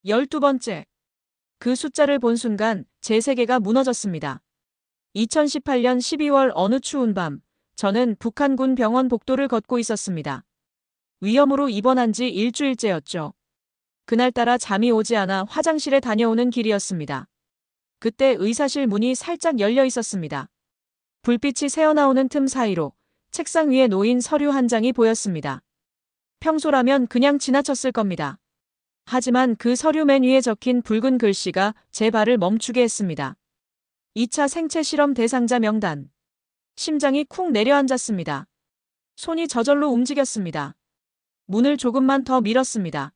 12번째. 그 숫자를 본 순간 제 세계가 무너졌습니다. 2018년 12월 어느 추운 밤, 저는 북한군 병원 복도를 걷고 있었습니다. 위염으로 입원한 지 일주일째였죠. 그날따라 잠이 오지 않아 화장실에 다녀오는 길이었습니다. 그때 의사실 문이 살짝 열려 있었습니다. 불빛이 새어나오는 틈 사이로 책상 위에 놓인 서류 한 장이 보였습니다. 평소라면 그냥 지나쳤을 겁니다. 하지만 그 서류 맨 위에 적힌 붉은 글씨가 제 발을 멈추게 했습니다. 2차 생체 실험 대상자 명단. 심장이 쿵 내려앉았습니다. 손이 저절로 움직였습니다. 문을 조금만 더 밀었습니다.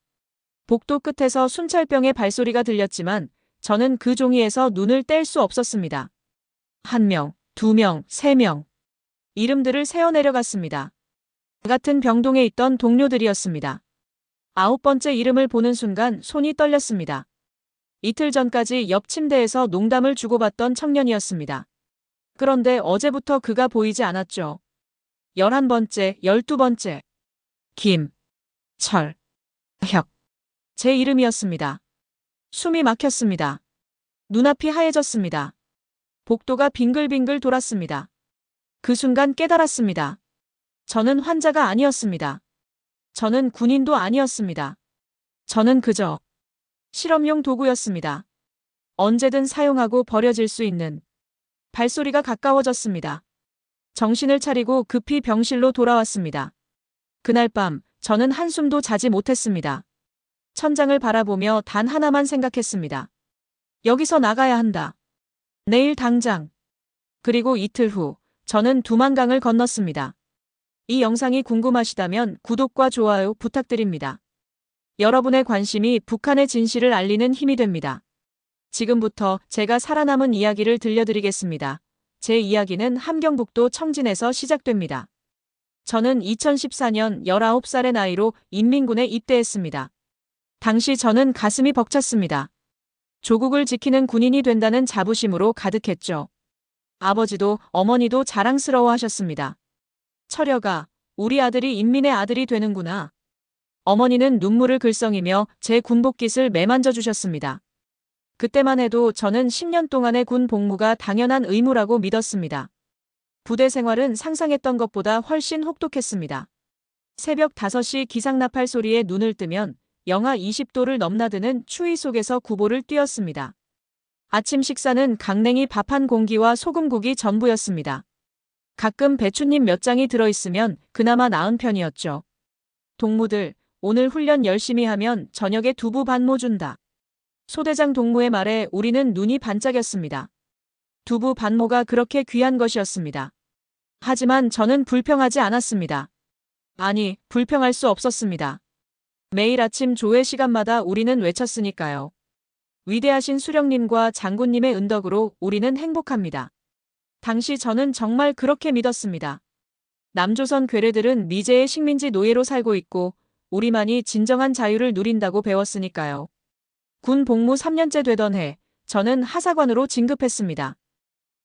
복도 끝에서 순찰병의 발소리가 들렸지만 저는 그 종이에서 눈을 뗄 수 없었습니다. 1명, 2명, 3명. 이름들을 세어 내려갔습니다. 같은 병동에 있던 동료들이었습니다. 9번째 이름을 보는 순간 손이 떨렸습니다. 이틀 전까지 옆 침대에서 농담을 주고받던 청년이었습니다. 그런데 어제부터 그가 보이지 않았죠. 11번째, 12번째. 김, 철, 혁. 제 이름이었습니다. 숨이 막혔습니다. 눈앞이 하얘졌습니다. 복도가 빙글빙글 돌았습니다. 그 순간 깨달았습니다. 저는 환자가 아니었습니다. 저는 군인도 아니었습니다. 저는 그저 실험용 도구였습니다. 언제든 사용하고 버려질 수 있는. 발소리가 가까워졌습니다. 정신을 차리고 급히 병실로 돌아왔습니다. 그날 밤 저는 한숨도 자지 못했습니다. 천장을 바라보며 단 하나만 생각했습니다. 여기서 나가야 한다. 내일 당장. 그리고 이틀 후 저는 두만강을 건넜습니다. 이 영상이 궁금하시다면 구독과 좋아요 부탁드립니다. 여러분의 관심이 북한의 진실을 알리는 힘이 됩니다. 지금부터 제가 살아남은 이야기를 들려드리겠습니다. 제 이야기는 함경북도 청진에서 시작됩니다. 저는 2014년 19살의 나이로 인민군에 입대했습니다. 당시 저는 가슴이 벅찼습니다. 조국을 지키는 군인이 된다는 자부심으로 가득했죠. 아버지도 어머니도 자랑스러워하셨습니다. 철여가, 우리 아들이 인민의 아들이 되는구나. 어머니는 눈물을 글썽이며 제 군복깃을 매만져 주셨습니다. 그때만 해도 저는 10년 동안의 군 복무가 당연한 의무라고 믿었습니다. 부대 생활은 상상했던 것보다 훨씬 혹독했습니다. 새벽 5시 기상나팔 소리에 눈을 뜨면 영하 20도를 넘나드는 추위 속에서 구보를 뛰었습니다. 아침 식사는 강냉이 밥 한 공기와 소금국이 전부였습니다. 가끔 배춧잎 몇 장이 들어있으면 그나마 나은 편이었죠. 동무들, 오늘 훈련 열심히 하면 저녁에 두부 반모 준다. 소대장 동무의 말에 우리는 눈이 반짝였습니다. 두부 반모가 그렇게 귀한 것이었습니다. 하지만 저는 불평하지 않았습니다. 아니, 불평할 수 없었습니다. 매일 아침 조회 시간마다 우리는 외쳤으니까요. 위대하신 수령님과 장군님의 은덕으로 우리는 행복합니다. 당시 저는 정말 그렇게 믿었습니다. 남조선 괴뢰들은 미제의 식민지 노예로 살고 있고 우리만이 진정한 자유를 누린다고 배웠으니까요. 군 복무 3년째 되던 해, 저는 하사관으로 진급했습니다.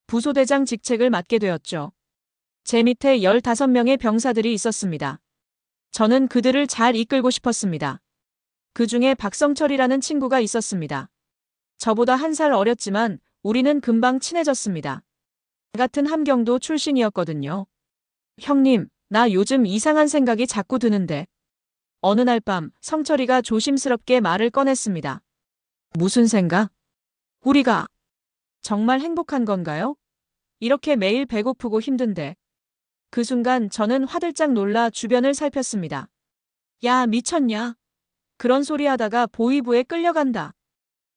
부소대장 직책을 맡게 되었죠. 제 밑에 15명의 병사들이 있었습니다. 저는 그들을 잘 이끌고 싶었습니다. 그 중에 박성철이라는 친구가 있었습니다. 저보다 1살 어렸지만 우리는 금방 친해졌습니다. 같은 함경도 출신이었거든요. 형님, 나 요즘 이상한 생각이 자꾸 드는데. 어느 날 밤 성철이가 조심스럽게 말을 꺼냈습니다. 무슨 생각? 우리가 정말 행복한 건가요? 이렇게 매일 배고프고 힘든데. 그 순간 저는 화들짝 놀라 주변을 살폈습니다. 야, 미쳤냐? 그런 소리 하다가 보위부에 끌려간다.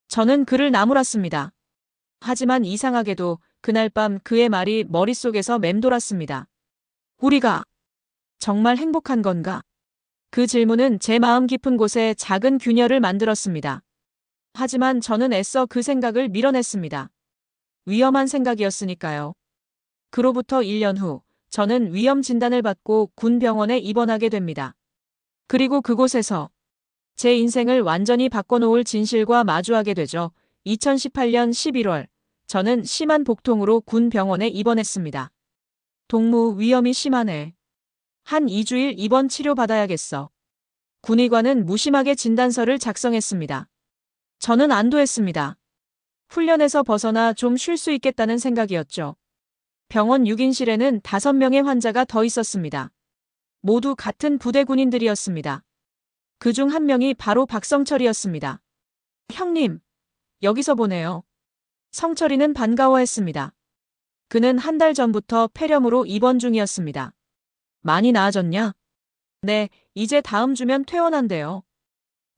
저는 그를 나무랐습니다. 하지만 이상하게도 그날 밤 그의 말이 머릿속에서 맴돌았습니다. 우리가 정말 행복한 건가? 그 질문은 제 마음 깊은 곳에 작은 균열을 만들었습니다. 하지만 저는 애써 그 생각을 밀어냈습니다. 위험한 생각이었으니까요. 그로부터 1년 후, 저는 위험 진단을 받고 군 병원에 입원하게 됩니다. 그리고 그곳에서 제 인생을 완전히 바꿔놓을 진실과 마주하게 되죠. 2018년 11월, 저는 심한 복통으로 군 병원에 입원했습니다. 동무 위험이 심하네. 한 2주일 입원 치료 받아야겠어. 군의관은 무심하게 진단서를 작성했습니다. 저는 안도했습니다. 훈련에서 벗어나 좀 쉴 수 있겠다는 생각이었죠. 병원 6인실에는 5명의 환자가 더 있었습니다. 모두 같은 부대 군인들이었습니다. 그중 한 명이 바로 박성철이었습니다. 형님, 여기서 보네요. 성철이는 반가워했습니다. 그는 한 달 전부터 폐렴으로 입원 중이었습니다. 많이 나아졌냐? 네, 이제 다음 주면 퇴원한대요.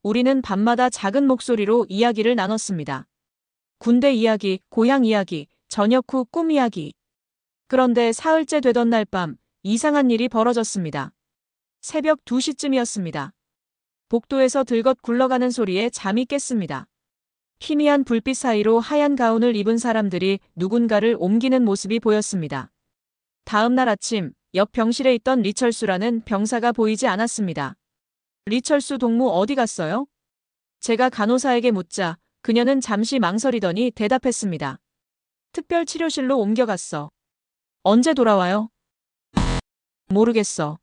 우리는 밤마다 작은 목소리로 이야기를 나눴습니다. 군대 이야기, 고향 이야기, 저녁 후 꿈 이야기. 그런데 사흘째 되던 날 밤 이상한 일이 벌어졌습니다. 새벽 2시쯤이었습니다. 복도에서 들것 굴러가는 소리에 잠이 깼습니다. 희미한 불빛 사이로 하얀 가운을 입은 사람들이 누군가를 옮기는 모습이 보였습니다. 다음 날 아침 옆 병실에 있던 리철수라는 병사가 보이지 않았습니다. 리철수 동무 어디 갔어요? 제가 간호사에게 묻자 그녀는 잠시 망설이더니 대답했습니다. 특별치료실로 옮겨갔어. 언제 돌아와요? 모르겠어.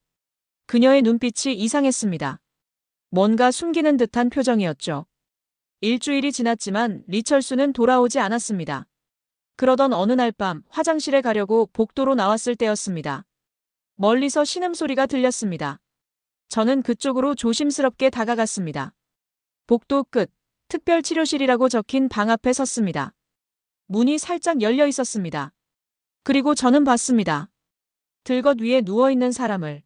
그녀의 눈빛이 이상했습니다. 뭔가 숨기는 듯한 표정이었죠. 일주일이 지났지만 리철수는 돌아오지 않았습니다. 그러던 어느 날 밤 화장실에 가려고 복도로 나왔을 때였습니다. 멀리서 신음소리가 들렸습니다. 저는 그쪽으로 조심스럽게 다가갔습니다. 복도 끝, 특별치료실이라고 적힌 방 앞에 섰습니다. 문이 살짝 열려 있었습니다. 그리고 저는 봤습니다. 들것 위에 누워있는 사람을.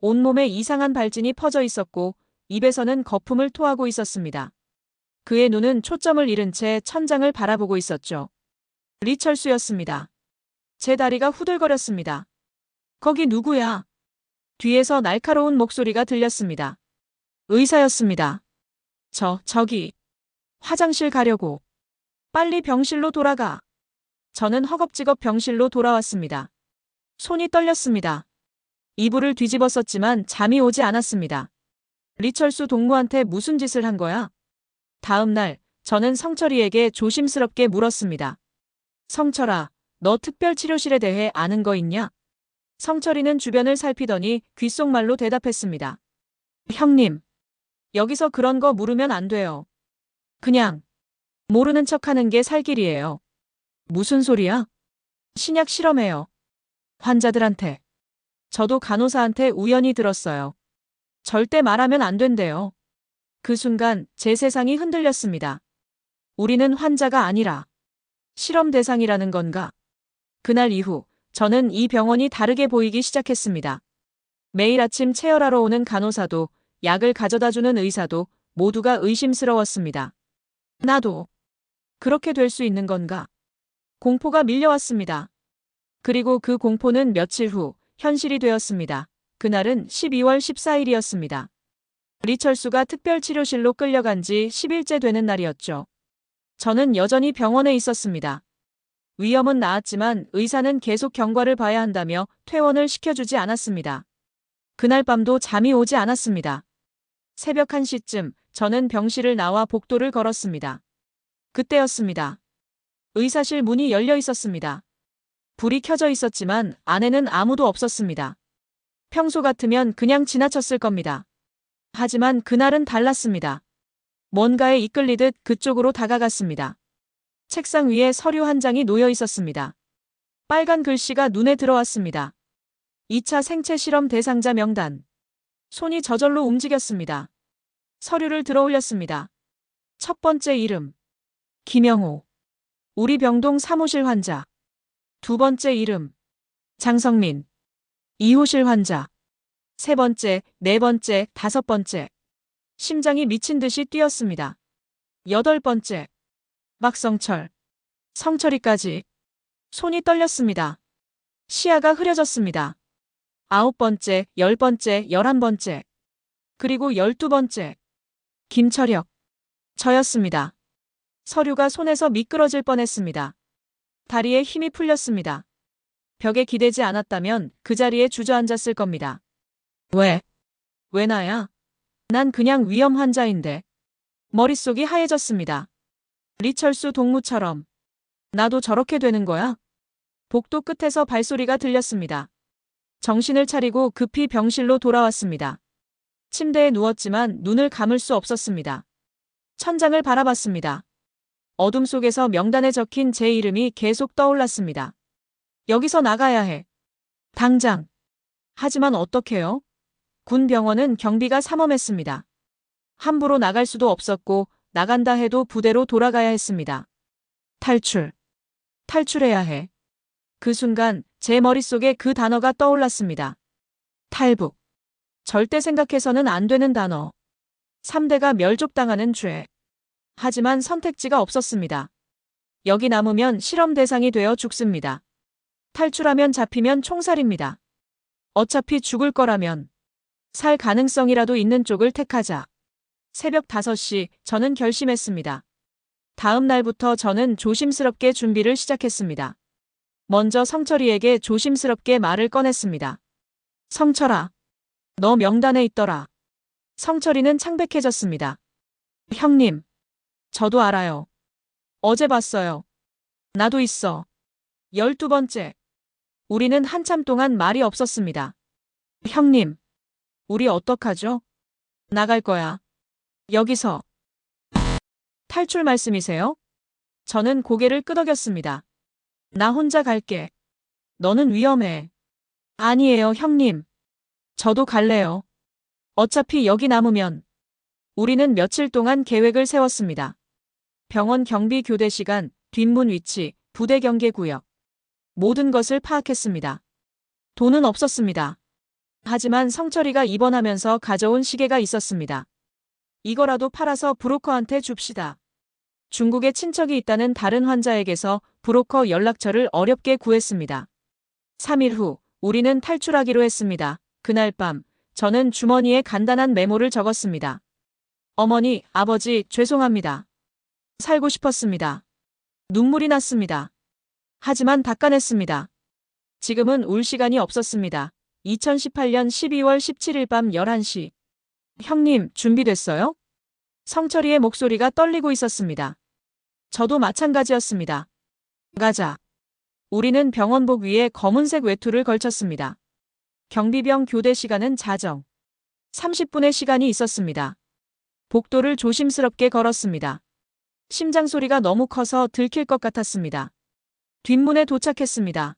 온몸에 이상한 발진이 퍼져 있었고 입에서는 거품을 토하고 있었습니다. 그의 눈은 초점을 잃은 채 천장을 바라보고 있었죠. 리철수였습니다. 제 다리가 후들거렸습니다. 거기 누구야? 뒤에서 날카로운 목소리가 들렸습니다. 의사였습니다. 저기. 화장실 가려고. 빨리 병실로 돌아가. 저는 허겁지겁 병실로 돌아왔습니다. 손이 떨렸습니다. 이불을 뒤집었었지만 잠이 오지 않았습니다. 리철수 동무한테 무슨 짓을 한 거야? 다음 날 저는 성철이에게 조심스럽게 물었습니다. 성철아, 너 특별치료실에 대해 아는 거 있냐? 성철이는 주변을 살피더니 귓속말로 대답했습니다. 형님, 여기서 그런 거 물으면 안 돼요. 그냥 모르는 척하는 게 살 길이에요. 무슨 소리야? 신약 실험해요. 환자들한테. 저도 간호사한테 우연히 들었어요. 절대 말하면 안 된대요. 그 순간 제 세상이 흔들렸습니다. 우리는 환자가 아니라 실험 대상이라는 건가? 그날 이후 저는 이 병원이 다르게 보이기 시작했습니다. 매일 아침 체열하러 오는 간호사도 약을 가져다주는 의사도 모두가 의심스러웠습니다. 나도 그렇게 될 수 있는 건가? 공포가 밀려왔습니다. 그리고 그 공포는 며칠 후 현실이 되었습니다. 그날은 12월 14일이었습니다. 리철수가 특별치료실로 끌려간 지 10일째 되는 날이었죠. 저는 여전히 병원에 있었습니다. 위험은 나았지만 의사는 계속 경과를 봐야 한다며 퇴원을 시켜주지 않았습니다. 그날 밤도 잠이 오지 않았습니다. 새벽 1시쯤 저는 병실을 나와 복도를 걸었습니다. 그때였습니다. 의사실 문이 열려 있었습니다. 불이 켜져 있었지만 안에는 아무도 없었습니다. 평소 같으면 그냥 지나쳤을 겁니다. 하지만 그날은 달랐습니다. 뭔가에 이끌리듯 그쪽으로 다가갔습니다. 책상 위에 서류 한 장이 놓여 있었습니다. 빨간 글씨가 눈에 들어왔습니다. 2차 생체 실험 대상자 명단. 손이 저절로 움직였습니다. 서류를 들어 올렸습니다. 첫 번째 이름. 김영호. 우리 병동 사무실 환자. 두 번째 이름. 장성민. 2호실 환자. 세 번째, 네 번째, 다섯 번째. 심장이 미친 듯이 뛰었습니다. 여덟 번째. 박성철. 성철이까지. 손이 떨렸습니다. 시야가 흐려졌습니다. 아홉 번째, 열 번째, 11번째. 그리고 12번째. 김철혁. 저였습니다. 서류가 손에서 미끄러질 뻔했습니다. 다리에 힘이 풀렸습니다. 벽에 기대지 않았다면 그 자리에 주저앉았을 겁니다. 왜 나야? 난 그냥 위험 환자인데. 머릿속이 하얘졌습니다. 리철수 동무처럼. 나도 저렇게 되는 거야? 복도 끝에서 발소리가 들렸습니다. 정신을 차리고 급히 병실로 돌아왔습니다. 침대에 누웠지만 눈을 감을 수 없었습니다. 천장을 바라봤습니다. 어둠 속에서 명단에 적힌 제 이름이 계속 떠올랐습니다. 여기서 나가야 해. 당장. 하지만 어떡해요? 군 병원은 경비가 삼엄했습니다. 함부로 나갈 수도 없었고 나간다 해도 부대로 돌아가야 했습니다. 탈출. 탈출해야 해. 그 순간 제 머릿속에 그 단어가 떠올랐습니다. 탈북. 절대 생각해서는 안 되는 단어. 3대가 멸족당하는 죄. 하지만 선택지가 없었습니다. 여기 남으면 실험 대상이 되어 죽습니다. 탈출하면 잡히면 총살입니다. 어차피 죽을 거라면 살 가능성이라도 있는 쪽을 택하자. 새벽 5시 저는 결심했습니다. 다음 날부터 저는 조심스럽게 준비를 시작했습니다. 먼저 성철이에게 조심스럽게 말을 꺼냈습니다. 성철아, 너 명단에 있더라. 성철이는 창백해졌습니다. 형님, 저도 알아요. 어제 봤어요. 나도 있어. 12번째. 우리는 한참 동안 말이 없었습니다. 형님, 우리 어떡하죠? 나갈 거야. 여기서. 탈출 말씀이세요? 저는 고개를 끄덕였습니다. 나 혼자 갈게. 너는 위험해. 아니에요, 형님. 저도 갈래요. 어차피 여기 남으면. 우리는 며칠 동안 계획을 세웠습니다. 병원 경비 교대 시간, 뒷문 위치, 부대 경계 구역. 모든 것을 파악했습니다. 돈은 없었습니다. 하지만 성철이가 입원하면서 가져온 시계가 있었습니다. 이거라도 팔아서 브로커한테 줍시다. 중국에 친척이 있다는 다른 환자에게서 브로커 연락처를 어렵게 구했습니다. 3일 후 우리는 탈출하기로 했습니다. 그날 밤 저는 주머니에 간단한 메모를 적었습니다. 어머니, 아버지, 죄송합니다. 살고 싶었습니다. 눈물이 났습니다. 하지만 닦아냈습니다. 지금은 울 시간이 없었습니다. 2018년 12월 17일 밤 11시. 형님, 준비됐어요? 성철이의 목소리가 떨리고 있었습니다. 저도 마찬가지였습니다. 가자. 우리는 병원복 위에 검은색 외투를 걸쳤습니다. 경비병 교대 시간은 자정. 30분의 시간이 있었습니다. 복도를 조심스럽게 걸었습니다. 심장 소리가 너무 커서 들킬 것 같았습니다. 뒷문에 도착했습니다.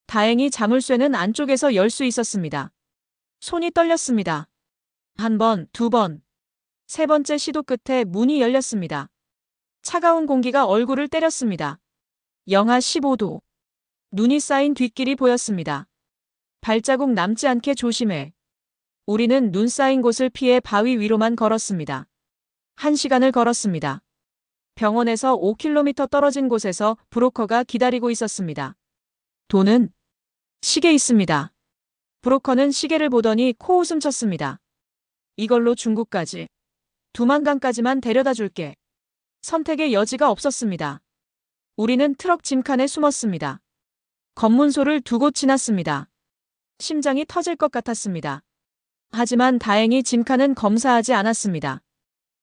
다행히 자물쇠는 안쪽에서 열 수 있었습니다. 손이 떨렸습니다. 한 번, 두 번. 세 번째 시도 끝에 문이 열렸습니다. 차가운 공기가 얼굴을 때렸습니다. 영하 15도. 눈이 쌓인 뒷길이 보였습니다. 발자국 남지 않게 조심해. 우리는 눈 쌓인 곳을 피해 바위 위로만 걸었습니다. 1시간을 걸었습니다. 병원에서 5km 떨어진 곳에서 브로커가 기다리고 있었습니다. 돈은? 시계 있습니다. 브로커는 시계를 보더니 코웃음 쳤습니다. 이걸로 중국까지. 두만강까지만 데려다 줄게. 선택의 여지가 없었습니다. 우리는 트럭 짐칸에 숨었습니다. 검문소를 두 곳 지났습니다. 심장이 터질 것 같았습니다. 하지만 다행히 짐칸은 검사하지 않았습니다.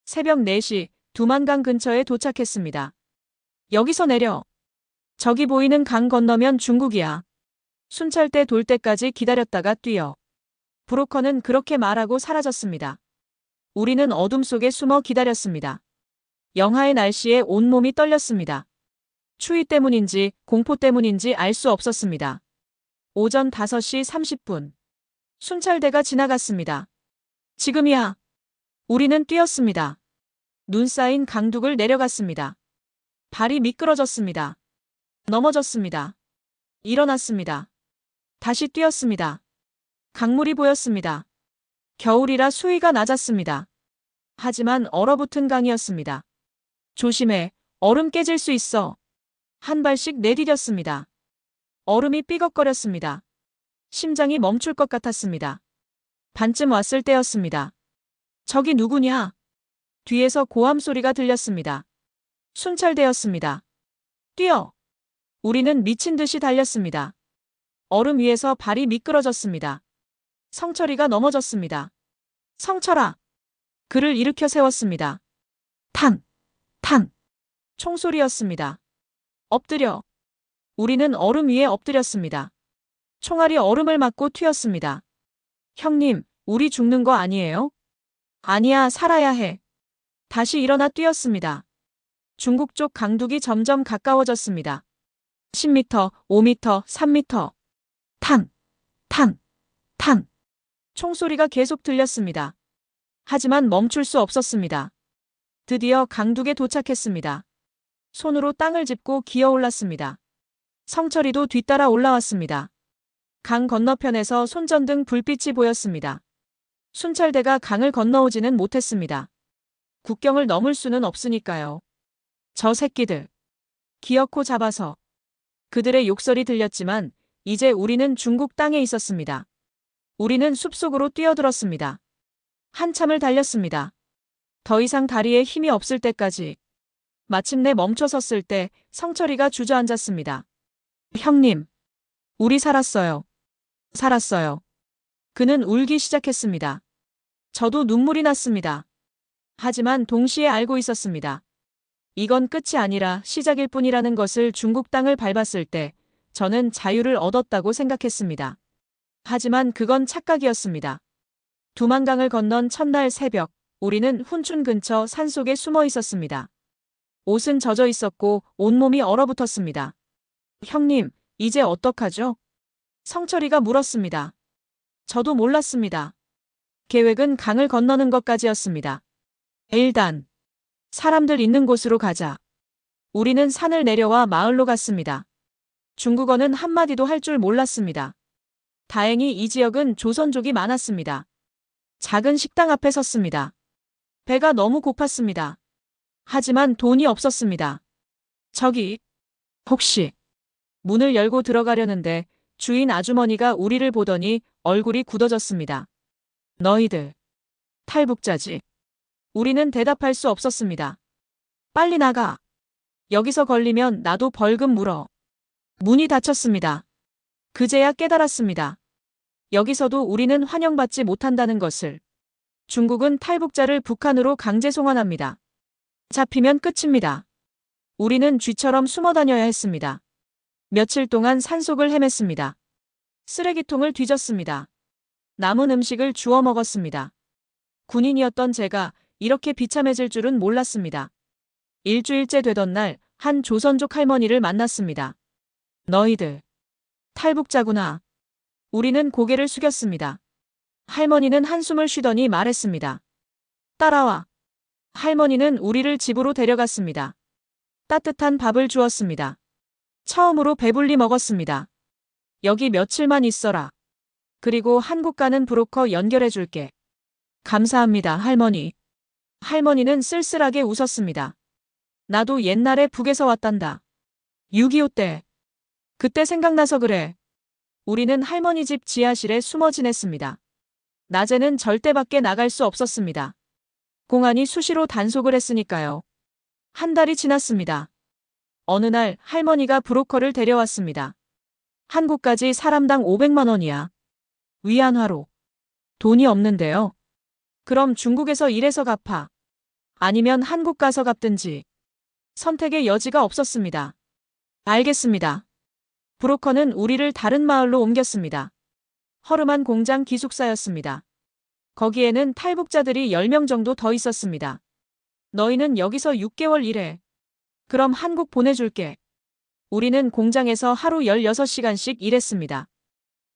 새벽 4시 두만강 근처에 도착했습니다. 여기서 내려. 저기 보이는 강 건너면 중국이야. 순찰대 돌 때까지 기다렸다가 뛰어. 브로커는 그렇게 말하고 사라졌습니다. 우리는 어둠 속에 숨어 기다렸습니다. 영하의 날씨에 온몸이 떨렸습니다. 추위 때문인지 공포 때문인지 알 수 없었습니다. 오전 5시 30분. 순찰대가 지나갔습니다. 지금이야. 우리는 뛰었습니다. 눈 쌓인 강둑을 내려갔습니다. 발이 미끄러졌습니다. 넘어졌습니다. 일어났습니다. 다시 뛰었습니다. 강물이 보였습니다. 겨울이라 수위가 낮았습니다. 하지만 얼어붙은 강이었습니다. 조심해, 얼음 깨질 수 있어. 한 발씩 내디뎠습니다. 얼음이 삐걱거렸습니다. 심장이 멈출 것 같았습니다. 반쯤 왔을 때였습니다. 저기 누구냐? 뒤에서 고함 소리가 들렸습니다. 순찰대였습니다. 뛰어! 우리는 미친 듯이 달렸습니다. 얼음 위에서 발이 미끄러졌습니다. 성철이가 넘어졌습니다. 성철아! 그를 일으켜 세웠습니다. 탕! 탕! 총소리였습니다. 엎드려! 우리는 얼음 위에 엎드렸습니다. 총알이 얼음을 맞고 튀었습니다. 형님, 우리 죽는 거 아니에요? 아니야, 살아야 해. 다시 일어나 뛰었습니다. 중국 쪽 강둑이 점점 가까워졌습니다. 10m, 5m, 3m. 탕, 탕, 탕. 총소리가 계속 들렸습니다. 하지만 멈출 수 없었습니다. 드디어 강둑에 도착했습니다. 손으로 땅을 짚고 기어올랐습니다. 성철이도 뒤따라 올라왔습니다. 강 건너편에서 손전등 불빛이 보였습니다. 순찰대가 강을 건너오지는 못했습니다. 국경을 넘을 수는 없으니까요. 저 새끼들. 기어코 잡아서. 그들의 욕설이 들렸지만 이제 우리는 중국 땅에 있었습니다. 우리는 숲속으로 뛰어들었습니다. 한참을 달렸습니다. 더 이상 다리에 힘이 없을 때까지. 마침내 멈춰 섰을 때 성철이가 주저앉았습니다. 형님, 우리 살았어요. 살았어요. 그는 울기 시작했습니다. 저도 눈물이 났습니다. 하지만 동시에 알고 있었습니다. 이건 끝이 아니라 시작일 뿐이라는 것을. 중국 땅을 밟았을 때 저는 자유를 얻었다고 생각했습니다. 하지만 그건 착각이었습니다. 두만강을 건넌 첫날 새벽, 우리는 훈춘 근처 산속에 숨어 있었습니다. 옷은 젖어 있었고 온몸이 얼어붙었습니다. 형님, 이제 어떡하죠? 성철이가 물었습니다. 저도 몰랐습니다. 계획은 강을 건너는 것까지였습니다. 일단 사람들 있는 곳으로 가자. 우리는 산을 내려와 마을로 갔습니다. 중국어는 한마디도 할 줄 몰랐습니다. 다행히 이 지역은 조선족이 많았습니다. 작은 식당 앞에 섰습니다. 배가 너무 고팠습니다. 하지만 돈이 없었습니다. 저기, 혹시. 문을 열고 들어가려는데 주인 아주머니가 우리를 보더니 얼굴이 굳어졌습니다. 너희들 탈북자지. 우리는 대답할 수 없었습니다. 빨리 나가. 여기서 걸리면 나도 벌금 물어. 문이 닫혔습니다. 그제야 깨달았습니다. 여기서도 우리는 환영받지 못한다는 것을. 중국은 탈북자를 북한으로 강제 송환합니다. 잡히면 끝입니다. 우리는 쥐처럼 숨어 다녀야 했습니다. 며칠 동안 산속을 헤맸습니다. 쓰레기통을 뒤졌습니다. 남은 음식을 주워 먹었습니다. 군인이었던 제가 이렇게 비참해질 줄은 몰랐습니다. 일주일째 되던 날 한 조선족 할머니를 만났습니다. 너희들 탈북자구나. 우리는 고개를 숙였습니다. 할머니는 한숨을 쉬더니 말했습니다. 따라와. 할머니는 우리를 집으로 데려갔습니다. 따뜻한 밥을 주었습니다. 처음으로 배불리 먹었습니다. 여기 며칠만 있어라. 그리고 한국 가는 브로커 연결해 줄게. 감사합니다, 할머니. 할머니는 쓸쓸하게 웃었습니다. 나도 옛날에 북에서 왔단다. 6.25 때. 그때 생각나서 그래. 우리는 할머니 집 지하실에 숨어 지냈습니다. 낮에는 절대 밖에 나갈 수 없었습니다. 공안이 수시로 단속을 했으니까요. 한 달이 지났습니다. 어느 날 할머니가 브로커를 데려왔습니다. 한국까지 사람당 500만 원이야. 위안화로. 돈이 없는데요. 그럼 중국에서 일해서 갚아. 아니면 한국 가서 갚든지. 선택의 여지가 없었습니다. 알겠습니다. 브로커는 우리를 다른 마을로 옮겼습니다. 허름한 공장 기숙사였습니다. 거기에는 탈북자들이 10명 정도 더 있었습니다. 너희는 여기서 6개월 일해. 그럼 한국 보내줄게. 우리는 공장에서 하루 16시간씩 일했습니다.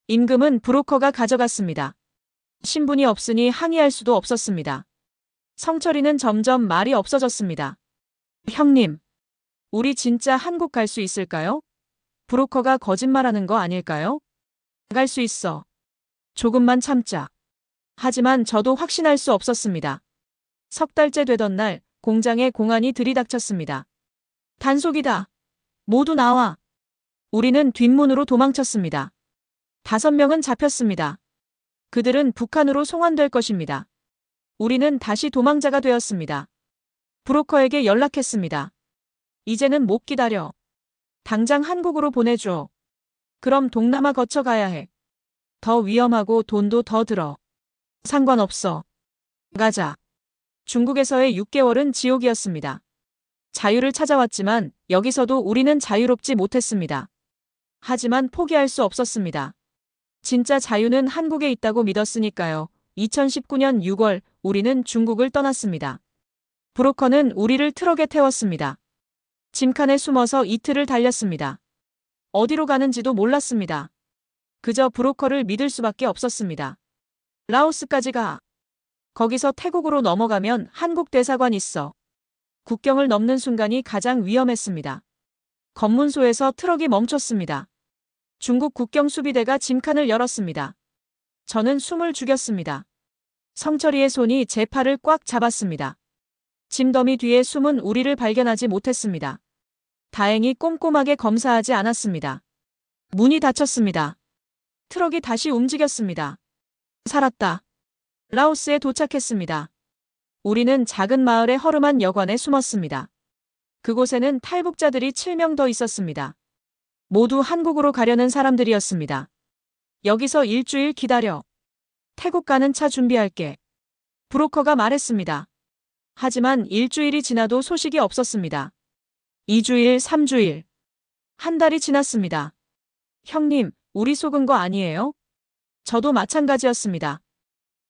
임금은 브로커가 가져갔습니다. 신분이 없으니 항의할 수도 없었습니다. 성철이는 점점 말이 없어졌습니다. 형님, 우리 진짜 한국 갈 수 있을까요? 브로커가 거짓말하는 거 아닐까요? 갈 수 있어. 조금만 참자. 하지만 저도 확신할 수 없었습니다. 석 달째 되던 날 공장에 공안이 들이닥쳤습니다. 단속이다. 모두 나와. 우리는 뒷문으로 도망쳤습니다. 5명은 잡혔습니다. 그들은 북한으로 송환될 것입니다. 우리는 다시 도망자가 되었습니다. 브로커에게 연락했습니다. 이제는 못 기다려. 당장 한국으로 보내줘. 그럼 동남아 거쳐 가야 해. 더 위험하고 돈도 더 들어. 상관없어. 가자. 중국에서의 6개월은 지옥이었습니다. 자유를 찾아왔지만 여기서도 우리는 자유롭지 못했습니다. 하지만 포기할 수 없었습니다. 진짜 자유는 한국에 있다고 믿었으니까요. 2019년 6월 우리는 중국을 떠났습니다. 브로커는 우리를 트럭에 태웠습니다. 짐칸에 숨어서 이틀을 달렸습니다. 어디로 가는지도 몰랐습니다. 그저 브로커를 믿을 수밖에 없었습니다. 라오스까지 가. 거기서 태국으로 넘어가면 한국 대사관 있어. 국경을 넘는 순간이 가장 위험했습니다. 검문소에서 트럭이 멈췄습니다. 중국 국경 수비대가 짐칸을 열었습니다. 저는 숨을 죽였습니다. 성철이의 손이 제 팔을 꽉 잡았습니다. 짐더미 뒤에 숨은 우리를 발견하지 못했습니다. 다행히 꼼꼼하게 검사하지 않았습니다. 문이 닫혔습니다. 트럭이 다시 움직였습니다. 살았다. 라오스에 도착했습니다. 우리는 작은 마을의 허름한 여관에 숨었습니다. 그곳에는 탈북자들이 7명 더 있었습니다. 모두 한국으로 가려는 사람들이었습니다. 여기서 일주일 기다려. 태국 가는 차 준비할게. 브로커가 말했습니다. 하지만 일주일이 지나도 소식이 없었습니다. 2주일, 3주일. 한 달이 지났습니다. 형님, 우리 속은 거 아니에요? 저도 마찬가지였습니다.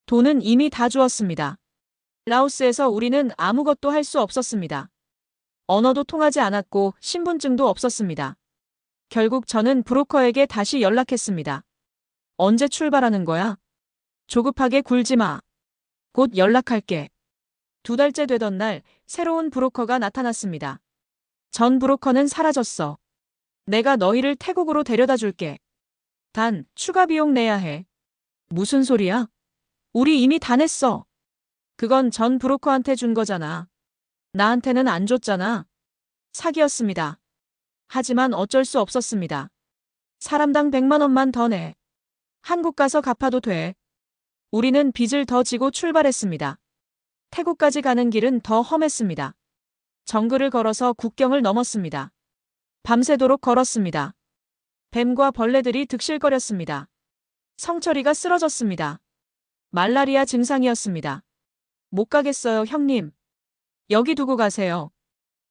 돈은 이미 다 주었습니다. 라오스에서 우리는 아무것도 할 수 없었습니다. 언어도 통하지 않았고 신분증도 없었습니다. 결국 저는 브로커에게 다시 연락했습니다. 언제 출발하는 거야? 조급하게 굴지 마. 곧 연락할게. 2달째 되던 날 새로운 브로커가 나타났습니다. 전 브로커는 사라졌어. 내가 너희를 태국으로 데려다 줄게. 단, 추가 비용 내야 해. 무슨 소리야? 우리 이미 다 냈어. 그건 전 브로커한테 준 거잖아. 나한테는 안 줬잖아. 사기였습니다. 하지만 어쩔 수 없었습니다. 사람당 100만 원만 더 내. 한국 가서 갚아도 돼. 우리는 빚을 더 지고 출발했습니다. 태국까지 가는 길은 더 험했습니다. 정글을 걸어서 국경을 넘었습니다. 밤새도록 걸었습니다. 뱀과 벌레들이 득실거렸습니다. 성철이가 쓰러졌습니다. 말라리아 증상이었습니다. 못 가겠어요, 형님. 여기 두고 가세요.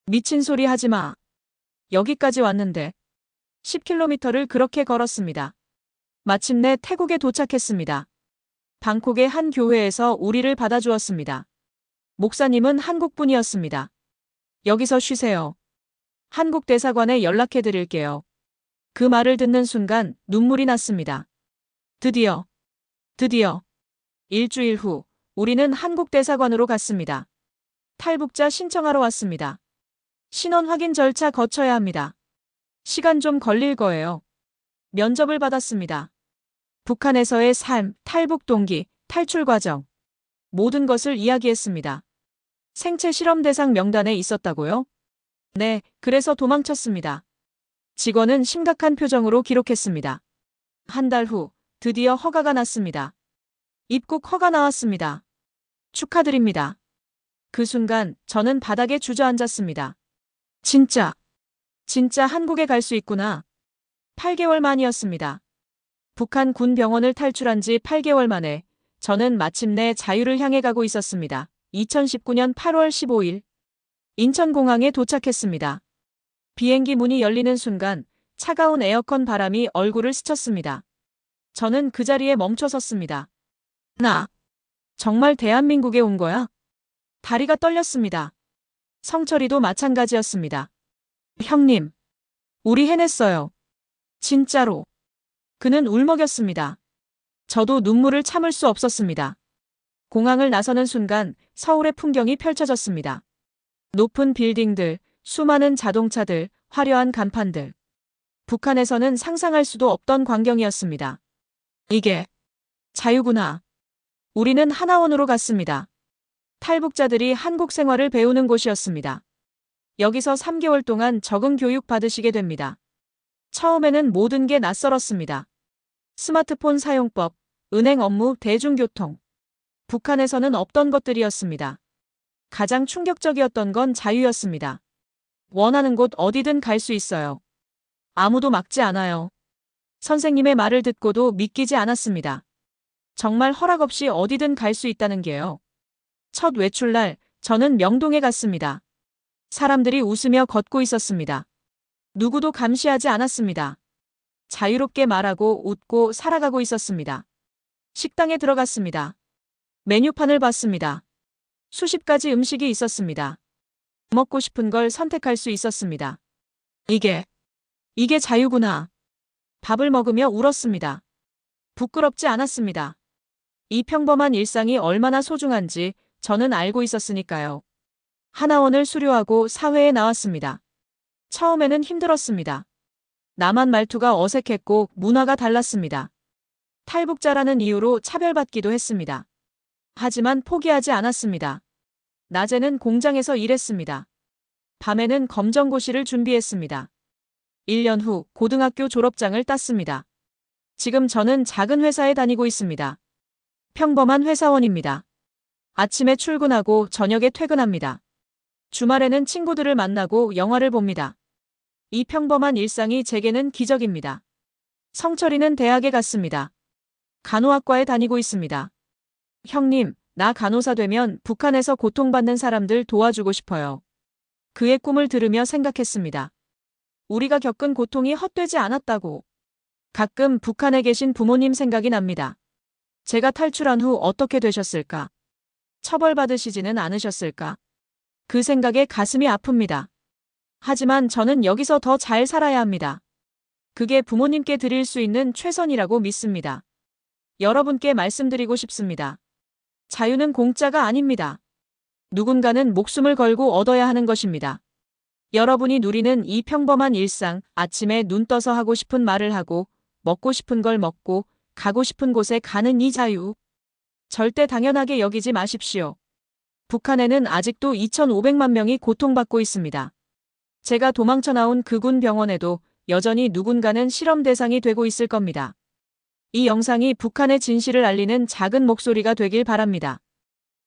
미친 소리 하지 마. 여기까지 왔는데 10km를 그렇게 걸었습니다. 마침내 태국에 도착했습니다. 방콕의 한 교회에서 우리를 받아주었습니다. 목사님은 한국분이었습니다. 여기서 쉬세요. 한국 대사관에 연락해 드릴게요. 그 말을 듣는 순간 눈물이 났습니다. 드디어. 일주일 후 우리는 한국 대사관으로 갔습니다. 탈북자 신청하러 왔습니다. 신원 확인 절차 거쳐야 합니다. 시간 좀 걸릴 거예요. 면접을 받았습니다. 북한에서의 삶, 탈북 동기, 탈출 과정. 모든 것을 이야기했습니다. 생체 실험 대상 명단에 있었다고요? 네, 그래서 도망쳤습니다. 직원은 심각한 표정으로 기록했습니다. 한 달 후, 드디어 허가가 났습니다. 입국 허가 나왔습니다. 축하드립니다. 그 순간 저는 바닥에 주저앉았습니다. 진짜 한국에 갈 수 있구나. 8개월 만이었습니다. 북한 군 병원을 탈출한 지 8개월 만에 저는 마침내 자유를 향해 가고 있었습니다. 2019년 8월 15일 인천공항에 도착했습니다. 비행기 문이 열리는 순간 차가운 에어컨 바람이 얼굴을 스쳤습니다. 저는 그 자리에 멈춰 섰습니다. 나 정말 대한민국에 온 거야? 다리가 떨렸습니다. 성철이도 마찬가지였습니다. 형님, 우리 해냈어요. 진짜로. 그는 울먹였습니다. 저도 눈물을 참을 수 없었습니다. 공항을 나서는 순간 서울의 풍경이 펼쳐졌습니다. 높은 빌딩들, 수많은 자동차들, 화려한 간판들. 북한에서는 상상할 수도 없던 광경이었습니다. 이게 자유구나. 우리는 하나원으로 갔습니다. 탈북자들이 한국 생활을 배우는 곳이었습니다. 여기서 3개월 동안 적응 교육 받으시게 됩니다. 처음에는 모든 게 낯설었습니다. 스마트폰 사용법, 은행 업무, 대중교통. 북한에서는 없던 것들이었습니다. 가장 충격적이었던 건 자유였습니다. 원하는 곳 어디든 갈 수 있어요. 아무도 막지 않아요. 선생님의 말을 듣고도 믿기지 않았습니다. 정말 허락 없이 어디든 갈 수 있다는 게요. 첫 외출날 저는 명동에 갔습니다. 사람들이 웃으며 걷고 있었습니다. 누구도 감시하지 않았습니다. 자유롭게 말하고 웃고 살아가고 있었습니다. 식당에 들어갔습니다. 메뉴판을 봤습니다. 수십 가지 음식이 있었습니다. 먹고 싶은 걸 선택할 수 있었습니다. 이게 자유구나. 밥을 먹으며 울었습니다. 부끄럽지 않았습니다. 이 평범한 일상이 얼마나 소중한지 저는 알고 있었으니까요. 하나원을 수료하고 사회에 나왔습니다. 처음에는 힘들었습니다. 남한 말투가 어색했고 문화가 달랐습니다. 탈북자라는 이유로 차별받기도 했습니다. 하지만 포기하지 않았습니다. 낮에는 공장에서 일했습니다. 밤에는 검정고시를 준비했습니다. 1년 후 고등학교 졸업장을 땄습니다. 지금 저는 작은 회사에 다니고 있습니다. 평범한 회사원입니다. 아침에 출근하고 저녁에 퇴근합니다. 주말에는 친구들을 만나고 영화를 봅니다. 이 평범한 일상이 제게는 기적입니다. 성철이는 대학에 갔습니다. 간호학과에 다니고 있습니다. 형님, 나 간호사 되면 북한에서 고통받는 사람들 도와주고 싶어요. 그의 꿈을 들으며 생각했습니다. 우리가 겪은 고통이 헛되지 않았다고. 가끔 북한에 계신 부모님 생각이 납니다. 제가 탈출한 후 어떻게 되셨을까? 처벌받으시지는 않으셨을까? 그 생각에 가슴이 아픕니다. 하지만 저는 여기서 더 잘 살아야 합니다. 그게 부모님께 드릴 수 있는 최선이라고 믿습니다. 여러분께 말씀드리고 싶습니다. 자유는 공짜가 아닙니다. 누군가는 목숨을 걸고 얻어야 하는 것입니다. 여러분이 누리는 이 평범한 일상, 아침에 눈 떠서 하고 싶은 말을 하고, 먹고 싶은 걸 먹고, 가고 싶은 곳에 가는 이 자유. 절대 당연하게 여기지 마십시오. 북한에는 아직도 2,500만 명이 고통받고 있습니다. 제가 도망쳐 나온 그 군 병원에도 여전히 누군가는 실험 대상이 되고 있을 겁니다. 이 영상이 북한의 진실을 알리는 작은 목소리가 되길 바랍니다.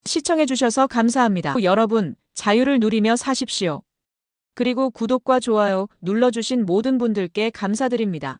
시청해주셔서 감사합니다. 여러분, 자유를 누리며 사십시오. 그리고 구독과 좋아요 눌러주신 모든 분들께 감사드립니다.